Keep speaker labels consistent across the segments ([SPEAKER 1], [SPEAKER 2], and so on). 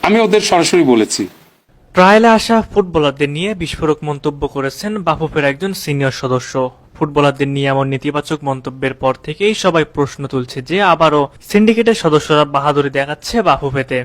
[SPEAKER 1] আমি ওদের সরাসরি বলেছি।
[SPEAKER 2] ট্রায়ালে আসা ফুটবলারদের নিয়ে বিস্ফোরক মন্তব্য করেছেন বাফুফের একজন সিনিয়র সদস্য। ফুটবলারদের নিয়ে এমন নেতিবাচক মন্তব্যের পর থেকেই সবাই প্রশ্ন তুলছে যে আবারও সিন্ডিকেটের সদস্যরা বাহাদুরি দেখাচ্ছে বাফুফেতে।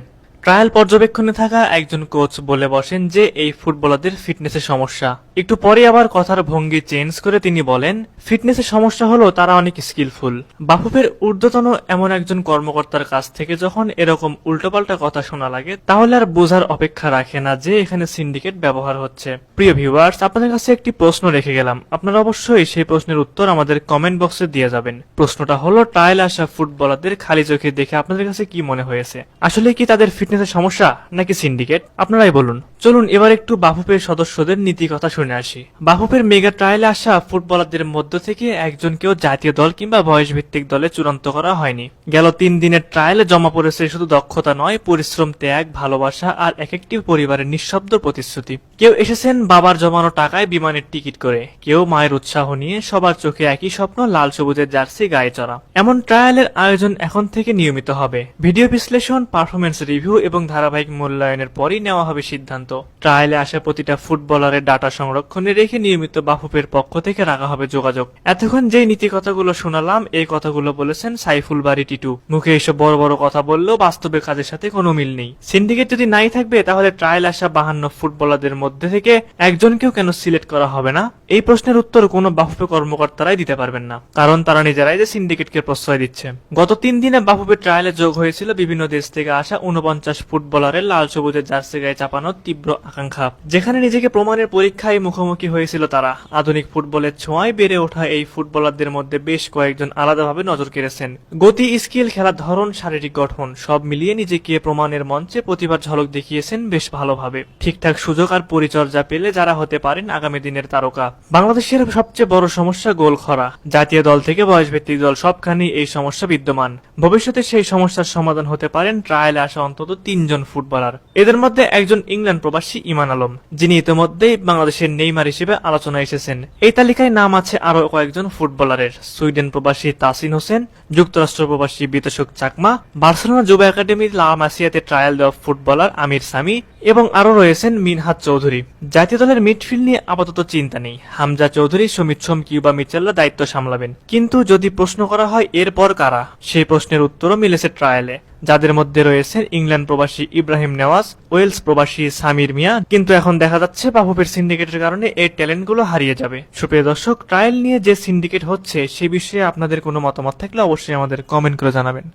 [SPEAKER 2] ট্রায়াল পর্যবেক্ষণে থাকা একজন কোচ বলে বসেন যে এই ফুটবলারদের ফিটনেসের সমস্যা। একটু পরে আবার কথার ভঙ্গি চেঞ্জ করে তিনি বলেন, ফিটনেসের সমস্যা হলো তারা অনেক স্কিলফুল। বাফুফের ঊর্ধ্বতন এমন একজন কর্মকর্তার কাছ থেকে যখন এরকম উল্টোপাল্টা কথা শোনা লাগে, তাহলে আর বোঝার অপেক্ষা রাখে না যে এখানে সিন্ডিকেট ব্যবহার হচ্ছে। প্রিয় ভিউয়ার্স, আপনাদের কাছে একটি প্রশ্ন রেখে গেলাম, আপনারা অবশ্যই সেই প্রশ্নের উত্তর আমাদের কমেন্ট বক্সে দিয়ে যাবেন। প্রশ্নটা হলো, ট্রায়ালে আসা ফুটবলারদের খালি চোখে দেখে আপনাদের কাছে কি মনে হয়েছে? আসলে কি তাদের ফিটনেসের সমস্যা নাকি সিন্ডিকেট? আপনারাই বলুন। চলুন এবার একটু বাফুফের সদস্যদের নীতি কথা শুনে আসি। বাফুফের মেগা ট্রায়ালে আসা ফুটবলারদের মধ্য থেকে একজনকেও জাতীয় দল কিংবা বয়স ভিত্তিক দলে চূড়ান্ত করা হয়নি। গেল 3 দিনের ট্রায়ালে জমা পড়েছে শুধু দক্ষতা নয়, পরিশ্রম, ত্যাগ, ভালোবাসা আর এক একটি পরিবারের নিঃশব্দ প্রতিশ্রুতি। কেউ এসেছেন বাবার জমানো টাকায় বিমানের টিকিট করে, কেউ মায়ের উৎসাহ নিয়ে, সবার চোখে একই স্বপ্ন, লাল সবুজের জার্সি গায়ে চড়া। এমন ট্রায়ালের আয়োজন এখন থেকে নিয়মিত হবে। ভিডিও বিশ্লেষণ, পারফরমেন্স রিভিউ এবং ধারাবাহিক মূল্যায়নের পরই নেওয়া হবে সিদ্ধান্ত। ট্রায়ালে আসা প্রতিটা ফুটবলারের ডাটা সংরক্ষণে রেখে নিয়মিত বাফুফের পক্ষ থেকে রাখা হবে যোগাযোগ। এতক্ষণ যেই নীতি কথাগুলো শোনালাম, এই কথাগুলো বলেছেন সাইফুল বারী টিটু। মুখে এসব বড় বড় কথা বললেও বাস্তবে কাজের সাথে কোনো মিল নেই। সিন্ডিকেট যদি নাই থাকবে, তাহলে ট্রায়াল আসা 52 ফুটবলারদের মধ্যে থেকে একজনকেও কেন সিলেক্ট করা হবে না? এই প্রশ্নের উত্তর কোনো বাফুফে কর্মকর্তারাই দিতে পারবেন না, কারণ তারা নিজেরাই যে সিন্ডিকেটকে প্রশ্রয় দিচ্ছে। গত 3 দিনে বাফুফের ট্রায়ালে যোগ হয়েছিল বিভিন্ন দেশ থেকে আসা 49 ফুটবলারের লাল সবুজের জার্সি গায়ে চাপানোর তীব্র আকাঙ্ক্ষা, যেখানে নিজেকে প্রমাণের পরীক্ষায় মুখোমুখি হয়েছিল তারা। আধুনিক ফুটবলের ছোঁয়ায় বেড়ে ওঠা এই ফুটবলারদের মধ্যে বেশ কয়েকজন আলাদাভাবে নজর কেড়েছেন। গতি, স্কিল, খেলার ধরন, শারীরিক গঠন সব মিলিয়ে নিজেকে প্রমাণের মঞ্চে প্রতিভার ঝলক দেখিয়েছেন বেশ ভালোভাবে। ঠিকঠাক সুযোগ আর পরিচর্যা পেলে যারা হতে পারেন আগামী দিনের তারকা। বাংলাদেশের সবচেয়ে বড় সমস্যা গোল খরা। জাতীয় দল থেকে বয়সভিত্তিক দল সবখানেই এই সমস্যা বিদ্যমান। ভবিষ্যতে সেই সমস্যার সমাধান হতে পারেন ট্রায়ালে আসা অন্তত 3 জন ফুটবলার। এদের মধ্যে একজন ইংল্যান্ড প্রবাসী ইমান আলম, যিনি ইতিমধ্যেই বাংলাদেশের নেইমার হিসেবে আলোচনায় এসেছেন। এই তালিকায় নাম আছে আরো কয়েকজন ফুটবলারের। সুইডেন প্রবাসী তাসিন হোসেন, যুক্তরাষ্ট্র প্রবাসী বিতোষক চাকমা, বার্সেলোনা যুব একাডেমির লা মাসিয়াতে ট্রায়াল দেওয়া ফুটবলার আমির সামি এবং আরো রয়েছেন মিনহাজ চৌধুরী। জাতীয় দলের মিডফিল্ড নিয়ে আপাতত চিন্তা নেই। হামজা চৌধুরী, সমিত সোম, কিউবা মিচেল্লা দায়িত্ব সামলাবেন। কিন্তু যদি প্রশ্ন করা হয় এরপর কারা, সেই প্রশ্নের উত্তরও মিলেছে ট্রায়ালে, যাদের মধ্যে রয়েছে ইংল্যান্ড প্রবাসী ইব্রাহিম নেওয়াজ, ওয়েলস প্রবাসী সামির মিয়া। কিন্তু এখন দেখা যাচ্ছে বাফুফের সিন্ডিকেটের কারণে এই ট্যালেন্টগুলো হারিয়ে যাবে। সুপ্রিয় দর্শক, ট্রায়াল নিয়ে যে সিন্ডিকেট হচ্ছে সে বিষয়ে আপনাদের কোনো মতামত থাকলে অবশ্যই আমাদের কমেন্ট করে জানাবেন।